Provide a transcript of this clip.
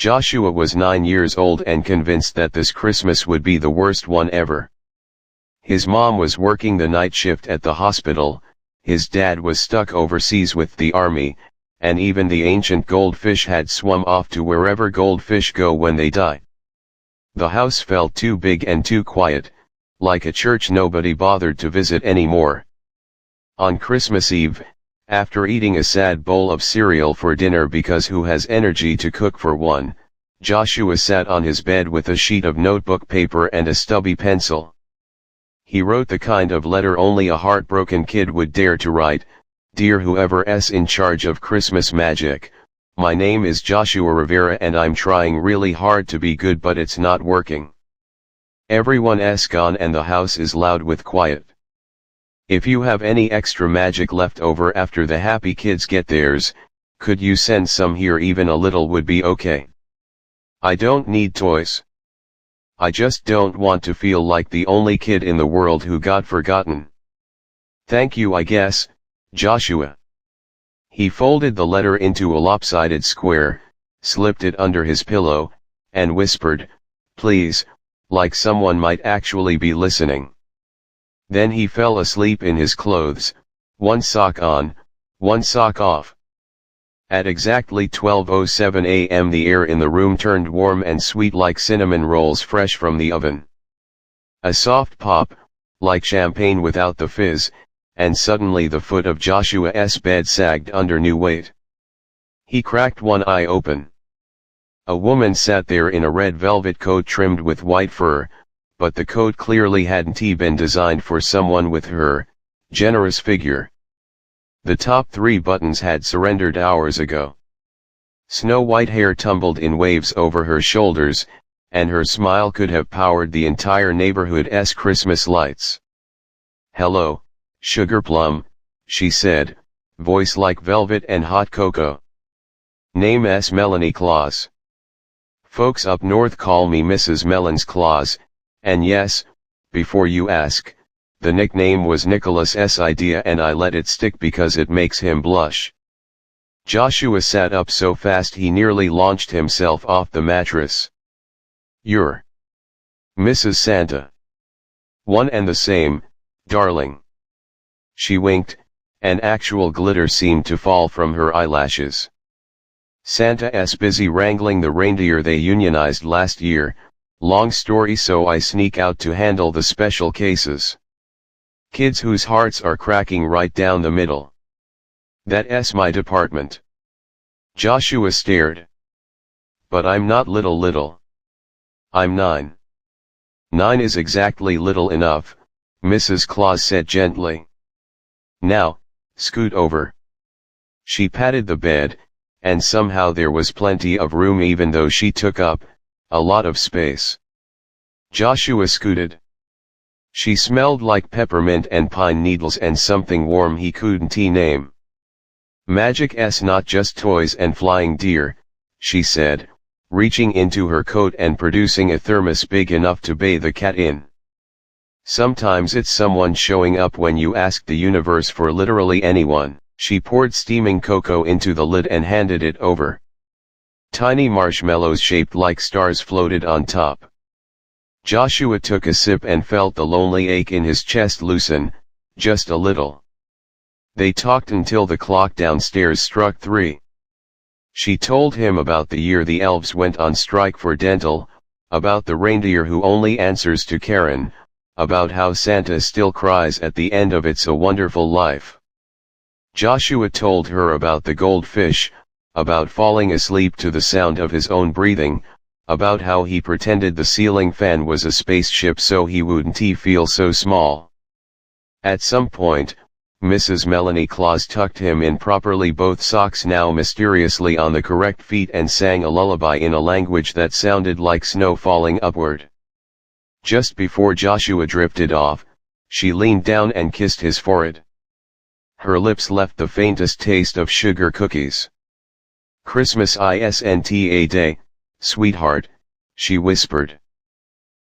Joshua was 9 years old and convinced that this Christmas would be the worst one ever. His mom was working the night shift at the hospital, his dad was stuck overseas with the army, and even the ancient goldfish had swum off to wherever goldfish go when they die. The house felt too big and too quiet, like a church nobody bothered to visit anymore. On Christmas Eve, after eating a sad bowl of cereal for dinner because who has energy to cook for one, Joshua sat on his bed with a sheet of notebook paper and a stubby pencil. He wrote the kind of letter only a heartbroken kid would dare to write. Dear whoever's in charge of Christmas magic, my name is Joshua Rivera and I'm trying really hard to be good but it's not working. Everyone's gone and the house is loud with quiet. If you have any extra magic left over after the happy kids get theirs, could you send some here? Even a little would be okay. I don't need toys. I just don't want to feel like the only kid in the world who got forgotten. Thank you, I guess, Joshua. He folded the letter into a lopsided square, slipped it under his pillow, and whispered, please, like someone might actually be listening. Then he fell asleep in his clothes, one sock on, one sock off. At exactly 12:07 a.m. the air in the room turned warm and sweet like cinnamon rolls fresh from the oven. A soft pop, like champagne without the fizz, and suddenly the foot of Joshua's bed sagged under new weight. He cracked one eye open. A woman sat there in a red velvet coat trimmed with white fur, but the coat clearly hadn't been designed for someone with her generous figure. The top 3 buttons had surrendered hours ago. Snow-white hair tumbled in waves over her shoulders, and her smile could have powered the entire neighborhood's Christmas lights. Hello, Sugar Plum, she said, voice like velvet and hot cocoa. Name's Melanie Claus. Folks up north call me Mrs. Melons Claus, and yes, before you ask, the nickname was Nicholas's idea and I let it stick because it makes him blush. Joshua sat up so fast he nearly launched himself off the mattress. You're Mrs. Santa. One and the same, darling. She winked, and actual glitter seemed to fall from her eyelashes. Santa's busy wrangling the reindeer they unionized last year, long story so I sneak out to handle the special cases. Kids whose hearts are cracking right down the middle. That's my department. Joshua stared. But I'm not little. I'm 9. 9 is exactly little enough, Mrs. Claus said gently. Now, scoot over. She patted the bed, and somehow there was plenty of room even though she took up a lot of space. Joshua scooted. She smelled like peppermint and pine needles and something warm he couldn't name. Magic's not just toys and flying deer, she said, reaching into her coat and producing a thermos big enough to bathe a cat in. Sometimes it's someone showing up when you ask the universe for literally anyone. She poured steaming cocoa into the lid and handed it over. Tiny marshmallows shaped like stars floated on top. Joshua took a sip and felt the lonely ache in his chest loosen, just a little. They talked until the clock downstairs struck 3. She told him about the year the elves went on strike for dental, about the reindeer who only answers to Karen, about how Santa still cries at the end of It's a Wonderful Life. Joshua told her about the goldfish, about falling asleep to the sound of his own breathing, about how he pretended the ceiling fan was a spaceship so he wouldn't feel so small. At some point, Mrs. Melanie Claus tucked him in properly, both socks now mysteriously on the correct feet, and sang a lullaby in a language that sounded like snow falling upward. Just before Joshua drifted off, she leaned down and kissed his forehead. Her lips left the faintest taste of sugar cookies. Christmas isn't a day, sweetheart, she whispered.